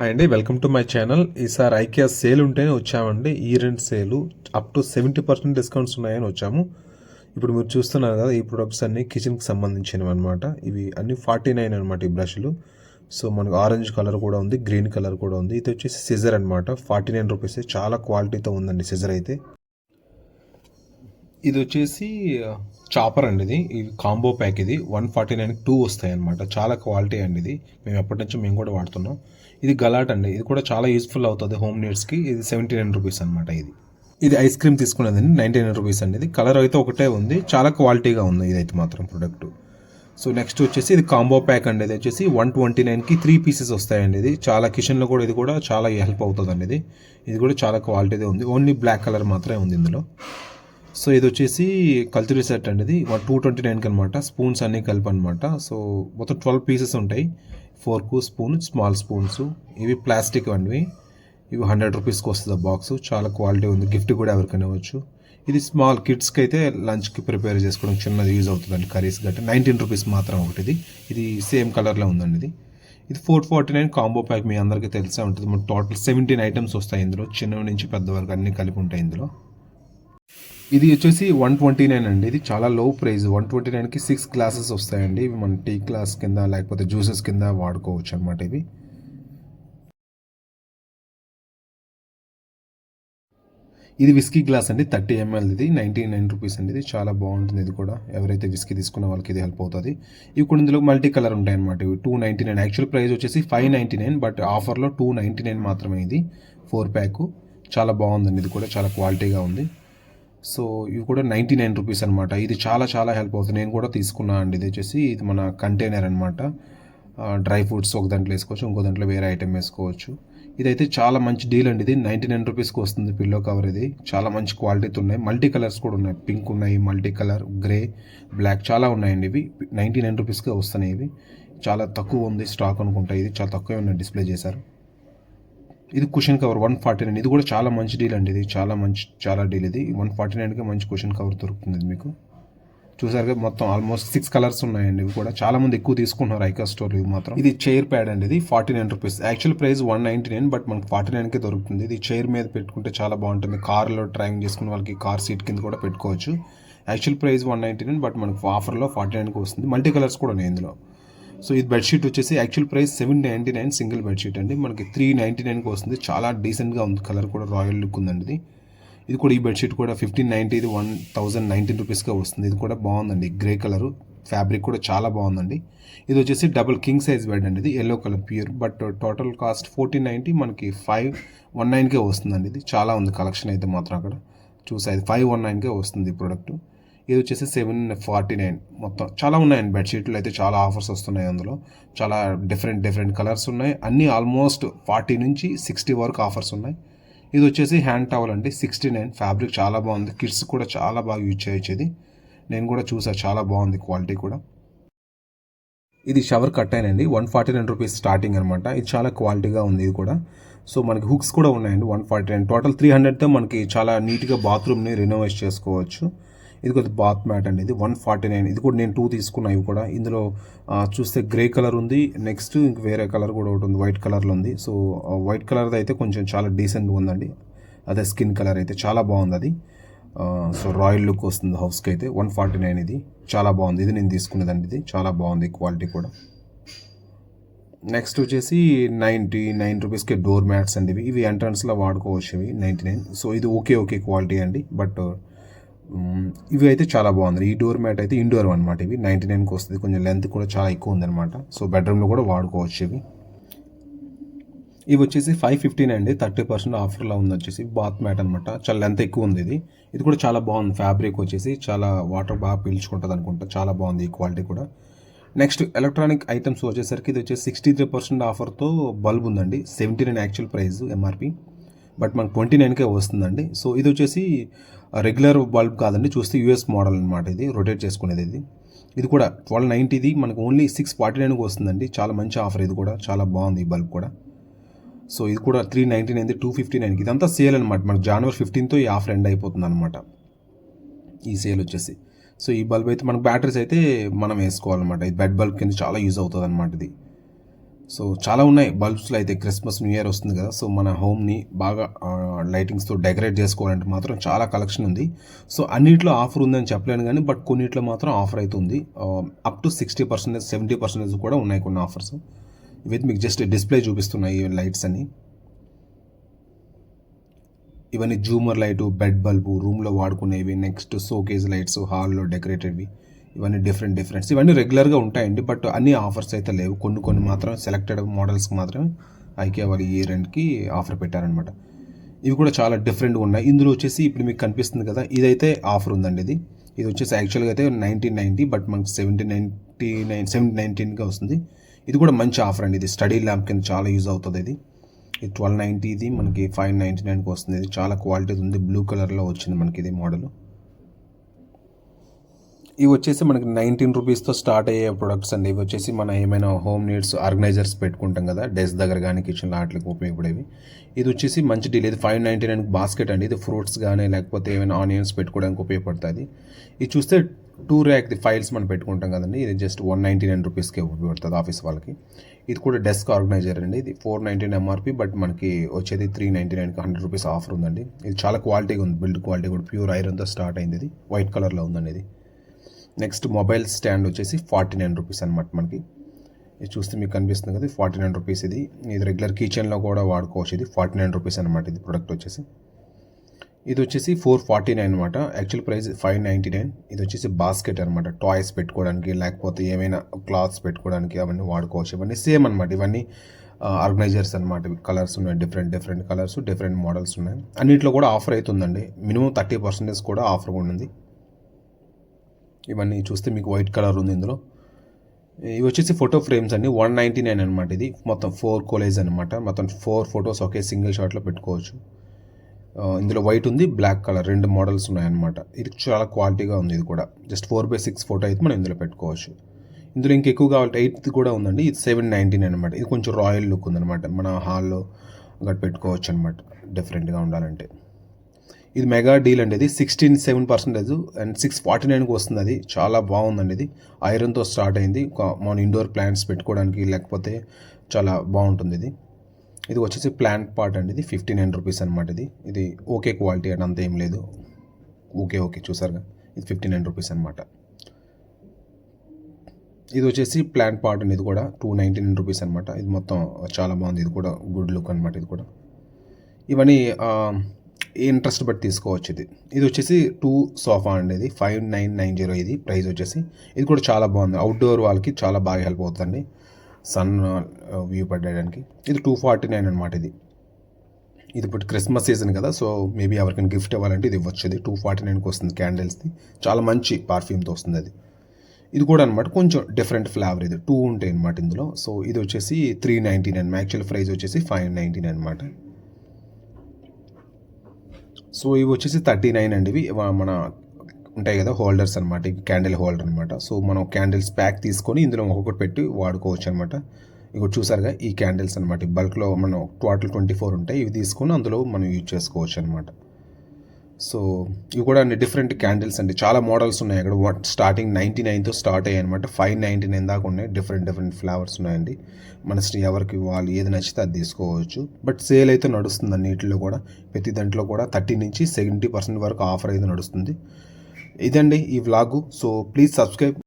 Hi అండి, welcome to my channel. ఈసారి IKEA sale ఉంటేనే వచ్చామండి. ఈ రెండు సేలు అప్ టు 70% డిస్కౌంట్స్ ఉన్నాయని వచ్చాము. ఇప్పుడు మీరు చూస్తున్నారు కదా, ఈ ప్రొడక్ట్స్ అన్నీ కిచెన్కి సంబంధించినవి అనమాట. ఇవి అన్ని 49 అనమాట ఈ బ్రష్లు. సో మనకు ఆరెంజ్ కలర్ కూడా ఉంది, గ్రీన్ కలర్ కూడా ఉంది. ఇది వచ్చేసి సిజర్ అనమాట. 49 రూపీస్. చాలా క్వాలిటీతో ఉందండి సిజర్ అయితే. ఇది వచ్చేసి చాపర్ అండి. ఇది కాంబో ప్యాక్. ఇది 149 2 వస్తాయి అనమాట. చాలా క్వాలిటీ అండి ఇది. మేము ఎప్పటి నుంచో మేము కూడా వాడుతున్నాం. ఇది గలాట్ అండి. ఇది కూడా చాలా యూస్ఫుల్ అవుతుంది హోమ్ నీడ్స్కి. ఇది 79 రూపీస్ అనమాట. ఇది ఐస్ క్రీమ్ తీసుకునేదండి, 99 రూపీస్ అండి. ఇది కలర్ అయితే ఒకటే ఉంది, చాలా క్వాలిటీగా ఉంది ఇదైతే మాత్రం ప్రొడక్ట్. సో నెక్స్ట్ వచ్చేసి ఇది కాంబో ప్యాక్ అండి. ఇది వచ్చేసి 129కి 3 పీసెస్ వస్తాయండి. ఇది చాలా కిచెన్లో కూడా ఇది కూడా చాలా హెల్ప్ అవుతుంది అండి. ఇది కూడా చాలా క్వాలిటీదే ఉంది. ఓన్లీ బ్లాక్ కలర్ మాత్రమే ఉంది ఇందులో. సో ఇది వచ్చేసి కల్చరీ సెట్ అండి. ఇది 229కి అనమాట. స్పూన్స్ అన్నీ కలిపి అనమాట. సో మొత్తం 12 పీసెస్ ఉంటాయి. ఫోర్కు, స్పూన్, స్మాల్ స్పూన్స్. ఇవి ప్లాస్టిక్ అండి. ఇవి 100 రూపీస్కి వస్తుంది బాక్స్. చాలా క్వాలిటీ ఉంది. గిఫ్ట్ కూడా ఎవరికైనా ఇవ్వచ్చు. ఇది స్మాల్ కిడ్స్కి అయితే లంచ్కి ప్రిపేర్ చేసుకోవడం చిన్నది యూజ్ అవుతుందండి. కర్రీస్ గట్రా 19 రూపీస్ మాత్రం ఒకటి. ఇది సేమ్ కలర్లో ఉందండి. ఇది 449 కాంబో ప్యాక్. మీ అందరికీ తెలిసే ఉంటుంది. మన టోటల్ 17 ఐటమ్స్ వస్తాయి ఇందులో. చిన్న నుంచి పెద్ద వరకు అన్నీ కలిపి ఉంటాయి ఇందులో. ఇది వచ్చేసి 129 అండి. ఇది చాలా లో ప్రైస్. 129కి 6 గ్లాసెస్ వస్తాయండి. ఇవి మన టీ గ్లాస్ కింద లేకపోతే జ్యూసెస్ కింద వాడుకోవచ్చు అనమాట. ఇది విస్కీ గ్లాస్ అండి, 30 ml. ఇది 99 రూపీస్ అండి. ఇది చాలా బాగుంటుంది. ఇది కూడా ఎవరైతే విస్కీ తీసుకున్న వాళ్ళకి ఇది హెల్ప్ అవుతుంది. ఇవి కూడా ఇందులో మల్టీ కలర్ ఉంటాయి అనమాట. ఇవి 299. యాక్చువల్ ప్రైస్ వచ్చేసి 599, బట్ ఆఫర్లో 299 మాత్రమే. ఇది 4 ప్యాక్. చాలా బాగుందండి. ఇది కూడా చాలా క్వాలిటీగా ఉంది. సో ఇవి కూడా 99 రూపీస్ అనమాట. ఇది చాలా చాలా హెల్ప్ అవుతుంది. నేను కూడా తీసుకున్నా అండి. ఇది వచ్చేసి ఇది మన కంటైనర్ అనమాట. డ్రై ఫ్రూట్స్ ఒక దాంట్లో వేసుకోవచ్చు, ఇంకో దాంట్లో వేరే ఐటెం వేసుకోవచ్చు. ఇదైతే చాలా మంచి డీల్ అండి. ఇది 99 రూపీస్కి వస్తుంది పిల్లో కవర్. ఇది చాలా మంచి క్వాలిటీతో ఉన్నాయి. మల్టీ కలర్స్ కూడా ఉన్నాయి. పింక్ ఉన్నాయి, మల్టీ కలర్, గ్రే, బ్లాక్ చాలా ఉన్నాయండి. ఇవి 99 రూపీస్కి వస్తున్నాయి. ఇవి చాలా తక్కువ ఉంది స్టాక్ అనుకుంటా. ఇది చాలా తక్కువ ఉన్నాయి, డిస్ప్లే చేశారు. ఇది కుషన్ కవర్ 149. ఇది కూడా చాలా మంచి డీల్ అండి. ఇది చాలా డీల్. ఇది 149కి మంచి కుషన్ కవర్ దొరుకుతుంది మీకు. చూసారుగా మొత్తం ఆల్మోస్ట్ 6 కలర్స్ ఉన్నాయండి. ఇవి కూడా చాలా మంది ఎక్కువ తీసుకుంటున్నారు ఐకా స్టోర్. ఇవి మాత్రం. ఇది చైర్ ప్యాడ్ అండి. ఇది 49 రూపీస్. యాక్చువల్ ప్రైస్ 199, బట్ మనకు 49కే దొరుకుతుంది. ఇది చైర్ మీద పెట్టుకుంటే చాలా బాగుంటుంది. కార్లో డ్రైవింగ్ చేసుకునే వాళ్ళకి కార్ సీట్ కింద కూడా పెట్టుకోవచ్చు. యాక్చువల్ ప్రైస్ 199, బట్ మనకు ఆఫర్లో 49కి వస్తుంది. మల్టీ కలర్స్ కూడా ఉన్నాయి ఇందులో. సో ఇది బెడ్షీట్ వచ్చేసి యాక్చువల్ ప్రైస్ 799 సింగిల్ బెడ్షీట్ అండి. మనకి 399కి వస్తుంది. చాలా డీసెంట్గా ఉంది. కలర్ కూడా రాయల్ లుక్ ఉందండి. ఇది కూడా ఈ బెడ్షీట్ కూడా 1590. ఇది 1019 రూపీస్గా వస్తుంది. ఇది కూడా బాగుందండి. గ్రే కలర్ ఫ్యాబ్రిక్ కూడా చాలా బాగుందండి. ఇది వచ్చేసి డబుల్ కింగ్ సైజ్ బెడ్ అండి. ఇది yellow colour pure, but total cost 1490. మనకి 519కే వస్తుందండి. ఇది చాలా ఉంది కలెక్షన్ అయితే మాత్రం అక్కడ చూసా. ఇది 519కే వస్తుంది ప్రోడక్ట్. ఇది వచ్చేసి 749. మొత్తం చాలా ఉన్నాయండి బెడ్షీట్లు అయితే. చాలా ఆఫర్స్ వస్తున్నాయి అందులో. చాలా డిఫరెంట్ కలర్స్ ఉన్నాయి. అన్నీ ఆల్మోస్ట్ 40 నుంచి 60 వరకు ఆఫర్స్ ఉన్నాయి. ఇది వచ్చేసి హ్యాండ్ టవల్ అండి, 69. ఫ్యాబ్రిక్ చాలా బాగుంది. కిడ్స్ కూడా చాలా బాగా యూజ్ చేయొచ్చు. ఇది నేను కూడా చూసా, చాలా బాగుంది క్వాలిటీ కూడా. ఇది షవర్ కట్టైన్ అండి, 149 రూపీస్ స్టార్టింగ్ అనమాట. ఇది చాలా క్వాలిటీగా ఉంది ఇది కూడా. సో మనకి హుక్స్ కూడా ఉన్నాయండి. 149. టోటల్ 300తో మనకి చాలా నీట్గా బాత్రూమ్ని రినోవేట్ చేసుకోవచ్చు. ఇది కొద్ది బాత్ మ్యాట్ అండి. ఇది 149. ఇది కూడా నేను 2 తీసుకున్నా. ఇవి కూడా ఇందులో చూస్తే గ్రే కలర్ ఉంది. నెక్స్ట్ ఇంక వేరే కలర్ కూడా ఒకటి ఉంది, వైట్ కలర్లో ఉంది. సో వైట్ కలర్ది అయితే కొంచెం చాలా డీసెంట్గా ఉందండి. అదే స్కిన్ కలర్ అయితే చాలా బాగుంది అది. సో రాయల్ లుక్ వస్తుంది హౌస్కి అయితే. 149. ఇది చాలా బాగుంది. ఇది నేను తీసుకునేదండి. ఇది చాలా బాగుంది క్వాలిటీ కూడా. నెక్స్ట్ వచ్చేసి 99 రూపీస్కి డోర్ మ్యాట్స్ అండి. ఇవి ఎంట్రన్స్లో వాడుకోవచ్చు. ఇవి 99. సో ఇది ఓకే క్వాలిటీ అండి. బట్ ఇవి అయితే చాలా బాగుంది. ఈ డోర్ మ్యాట్ అయితే ఇండోర్ అనమాట. ఇవి 99కి వస్తుంది. కొంచెం లెంత్ కూడా చాలా ఎక్కువ ఉందన్నమాట. సో బెడ్రూమ్లో కూడా వాడుకోవచ్చు. ఇవి వచ్చేసి 515 అండి. 30% ఆఫర్లో ఉంది. వచ్చేసి బాత్ మ్యాట్ అనమాట. చాలా లెంత్ ఎక్కువ ఉంది. ఇది కూడా చాలా బాగుంది. ఫ్యాబ్రిక్ వచ్చేసి చాలా వాటర్ బాగా పీల్చుకుంటుంది అనుకుంటా. చాలా బాగుంది ఈ క్వాలిటీ కూడా. నెక్స్ట్ ఎలక్ట్రానిక్ ఐటమ్స్ వచ్చేసరికి ఇది వచ్చేసి 63% ఆఫర్తో బల్బ్ ఉందండి. 79 యాక్చువల్ ప్రైస్ ఎంఆర్పి, బట్ మనకు 29కే వస్తుందండి. సో ఇది వచ్చేసి రెగ్యులర్ బల్బ్ కాదండి. చూస్తే యూఎస్ మోడల్ అనమాట. ఇది రొటేట్ చేసుకునేది. ఇది కూడా 1290. మనకు ఓన్లీ 649కి వస్తుందండి. చాలా మంచి ఆఫర్. ఇది కూడా చాలా బాగుంది ఈ బల్బ్ కూడా. సో ఇది కూడా 399, 259. ఇదంతా సేల్ అనమాట. మనకు January 15తో ఈ ఆఫర్ ఎండ్ అయిపోతుంది అనమాట, ఈ సేల్ వచ్చేసి. సో ఈ బల్బ్ అయితే మనకు బ్యాటరీస్ అయితే మనం వేసుకోవాలన్నమాట. ఇది బెడ్ బల్బ్ కింద చాలా యూజ్ అవుతుంది అనమాట ఇది. సో చాలా ఉన్నాయి బల్బ్స్లో అయితే. క్రిస్మస్ న్యూ ఇయర్ వస్తుంది కదా, సో మన హోమ్ని బాగా లైటింగ్స్తో డెకరేట్ చేసుకోవాలంటే మాత్రం చాలా కలెక్షన్ ఉంది. సో అన్నిట్లో ఆఫర్ ఉందని చెప్పలేను కానీ, బట్ కొన్నిట్లో మాత్రం ఆఫర్ అయితే ఉంది. అప్ టు 60%, 70% కూడా ఉన్నాయి కొన్ని ఆఫర్స్. ఇవైతే మీకు జస్ట్ డిస్ప్లే చూపిస్తున్నాయి ఈ లైట్స్ అన్ని. ఇవన్నీ జూమర్ లైటు, బెడ్ బల్బు, రూమ్లో వాడుకునేవి, నెక్స్ట్ షోకేజ్ లైట్స్, హాల్లో డెకరేటెడ్వి, ఇవన్నీ డిఫరెంట్స్. ఇవన్నీ రెగ్యులర్గా ఉంటాయండి, బట్ అన్ని ఆఫర్స్ అయితే లేవు. కొన్ని మాత్రం సెలెక్టెడ్ మోడల్స్కి మాత్రమే ఐకియా వాళ్ళు ఇయర్ ఎండ్కి ఆఫర్ పెట్టారనమాట. ఇవి కూడా చాలా డిఫరెంట్గా ఉన్నాయి. ఇందులో వచ్చేసి ఇప్పుడు మీకు కనిపిస్తుంది కదా, ఇదైతే ఆఫర్ ఉందండి. ఇది వచ్చేసి యాక్చువల్గా అయితే 1990, బట్ మనకి 719గా వస్తుంది. ఇది కూడా మంచి ఆఫర్ అండి. ఇది స్టడీ ల్యాంప్ కింద చాలా యూజ్ అవుతుంది. ఇది 1290, ఇది మనకి 599కి వస్తుంది. ఇది చాలా క్వాలిటీ ఉంది. బ్లూ కలర్లో వచ్చింది మనకి ఇది మోడల్. ఇవి వచ్చేసి మనకి 19 రూపీస్తో స్టార్ట్ అయ్యే ప్రొడక్ట్స్ అండి. ఇవి వచ్చేసి మన ఏమైనా హోమ్ నీడ్స్ ఆర్గనైజర్స్ పెట్టుకుంటాం కదా, డెస్క్ దగ్గర కానీ కిచెన్లో వాటికి ఉపయోగపడేవి. ఇది వచ్చేసి మంచి డీల్. ఇది 599 బాస్కెట్ అండి. ఇది ఫ్రూట్స్ కానీ లేకపోతే ఏమైనా ఆనియన్స్ పెట్టుకోవడానికి ఉపయోగపడుతుంది. ఇది చూస్తే 2 ర్యాక్ ఫైల్స్ మనం పెట్టుకుంటాం కదండి. ఇది జస్ట్ 199 రూపీస్కే ఉపయోగపడుతుంది ఆఫీస్ వాళ్ళకి. ఇది కూడా డెస్క్ ఆర్గనైజర్ అండి. ఇది 499 ఎంఆర్పి, బట్ మనకి వచ్చేది 399కి 100 రూపీస్ ఆఫర్ ఉందండి. ఇది చాలా క్వాలిటీగా ఉంది. బిల్డ్ క్వాలిటీ కూడా ప్యూర్ ఐరన్తో స్టార్ట్ అయింది. ఇది వైట్ కలర్లో ఉందండి. ఇది నెక్స్ట్ మొబైల్ స్టాండ్ వచ్చేసి 49 రూపీస్ అనమాట మనకి. ఇది చూస్తే మీకు కనిపిస్తుంది కదా, 49 రూపీస్. ఇది రెగ్యులర్ కిచెన్లో కూడా వాడుకోవచ్చు. ఇది 49 రూపీస్ అనమాట. ఇది ప్రొడక్ట్ వచ్చేసి. ఇది వచ్చేసి 449 అనమాట. Actual price 599. ఇది వచ్చేసి బాస్కెట్ అనమాట. టాయ్స్ పెట్టుకోవడానికి లేకపోతే ఏమైనా క్లాత్స్ పెట్టుకోవడానికి అవన్నీ వాడుకోవచ్చు. ఇవన్నీ సేమ్ అనమాట. ఇవన్నీ ఆర్గనైజర్స్ అనమాట. కలర్స్ ఉన్నాయి, డిఫరెంట్ కలర్స్, డిఫరెంట్ మోడల్స్ ఉన్నాయి. అన్నింటిలో కూడా ఆఫర్ అవుతుందండి. మినిమం 30% కూడా ఆఫర్ ఉంది. ఇవన్నీ చూస్తే మీకు వైట్ కలర్ ఉంది ఇందులో. ఇవి వచ్చేసి ఫోటో ఫ్రేమ్స్ అండి. 199 అనమాట. ఇది మొత్తం 4 కోలేజ్ అనమాట. మొత్తం 4 ఫొటోస్ ఒకే సింగిల్ షాట్లో పెట్టుకోవచ్చు. ఇందులో వైట్ ఉంది, బ్లాక్ కలర్, 2 మోడల్స్ ఉన్నాయన్నమాట. ఇది చాలా క్వాలిటీగా ఉంది. ఇది కూడా జస్ట్ 4/6 ఫోటో అయితే మనం ఇందులో పెట్టుకోవచ్చు. ఇందులో ఇంకా ఎక్కువ కావాలంటే 8 కూడా ఉందండి. ఇది 799 అనమాట. ఇది కొంచెం రాయల్ లుక్ ఉందన్నమాట. మన హాల్లో గట్టి పెట్టుకోవచ్చు అనమాట, డిఫరెంట్గా ఉండాలంటే. ఇది మెగా డీల్ అండి. ఇది 67% అండ్ 649కి వస్తుంది. అది చాలా బాగుందండి. ఇది ఐరన్తో స్టార్ట్ అయింది. మన ఇండోర్ ప్లాంట్స్ పెట్టుకోవడానికి లేకపోతే చాలా బాగుంటుంది. ఇది వచ్చేసి ప్లాంట్ పార్ట్ అండి. ఇది 59 రూపీస్ అనమాట. ఇది ఓకే క్వాలిటీ అండి, అంత ఏం లేదు. ఓకే చూసారుగా, ఇది 59 రూపీస్ అనమాట. ఇది వచ్చేసి ప్లాంట్ పార్ట్ అండి. ఇది కూడా 299 రూపీస్ అనమాట. ఇది మొత్తం చాలా బాగుంది. ఇది కూడా గుడ్ లుక్ అనమాట. ఇది కూడా ఇవన్నీ ఇంట్రెస్ట్ బట్టి తీసుకోవచ్చు. ఇది వచ్చేసి 2 సోఫా అండి. ఇది 5990 ఇది ప్రైస్ వచ్చేసి. ఇది కూడా చాలా బాగుంది. అవుట్డోర్ వాళ్ళకి చాలా బాగా హెల్ప్ అవుతుందండి, సన్ వ్యూ పడడానికి. ఇది 249 అనమాట. ఇది ఇప్పుడు క్రిస్మస్ సీజన్ కదా, సో మేబీ ఎవరికైనా గిఫ్ట్ ఇవ్వాలంటే ఇది ఇవ్వచ్చు. ఇది 249కి వస్తుంది. క్యాండిల్స్ది చాలా మంచి పర్ఫ్యూమ్తో వస్తుంది. ఇది కూడా అనమాట కొంచెం డిఫరెంట్ ఫ్లేవర్. ఇది 2 ఉంటాయి అనమాట ఇందులో. సో ఇది వచ్చేసి 399. యాక్చువల్ ప్రైస్ వచ్చేసి 599 అనమాట. సో ఇవి వచ్చేసి 39 అండి. ఇవి మన ఉంటాయి కదా హోల్డర్స్ అనమాట. ఇవి క్యాండిల్ హోల్డర్ అనమాట. సో మనం క్యాండిల్స్ ప్యాక్ తీసుకొని ఇందులో ఒక్కొక్కటి పెట్టి వాడుకోవచ్చు అనమాట. ఇవి చూసారుగా, ఈ క్యాండిల్స్ అనమాట. బల్క్లో మనం టోటల్ 24 ఉంటాయి. ఇవి తీసుకొని అందులో మనం యూజ్ చేసుకోవచ్చు అనమాట. సో ఇవి కూడా అన్ని డిఫరెంట్ క్యాండిల్స్ అండి. చాలా మోడల్స్ ఉన్నాయి అక్కడ. స్టార్టింగ్ 99తో స్టార్ట్ అయ్యాయి అనమాట. 599 దాకా ఉన్నాయి. డిఫరెంట్ ఫ్లేవర్స్ ఉన్నాయండి. మన ఎవరికి వాళ్ళు ఏది నచ్చితే అది తీసుకోవచ్చు. బట్ సేల్ అయితే నడుస్తుంది అన్నిటిలో కూడా. ప్రతి దాంట్లో కూడా 30 నుంచి 70% వరకు ఆఫర్ అయితే నడుస్తుంది. ఇదండి ఈ వ్లాగు. So please subscribe.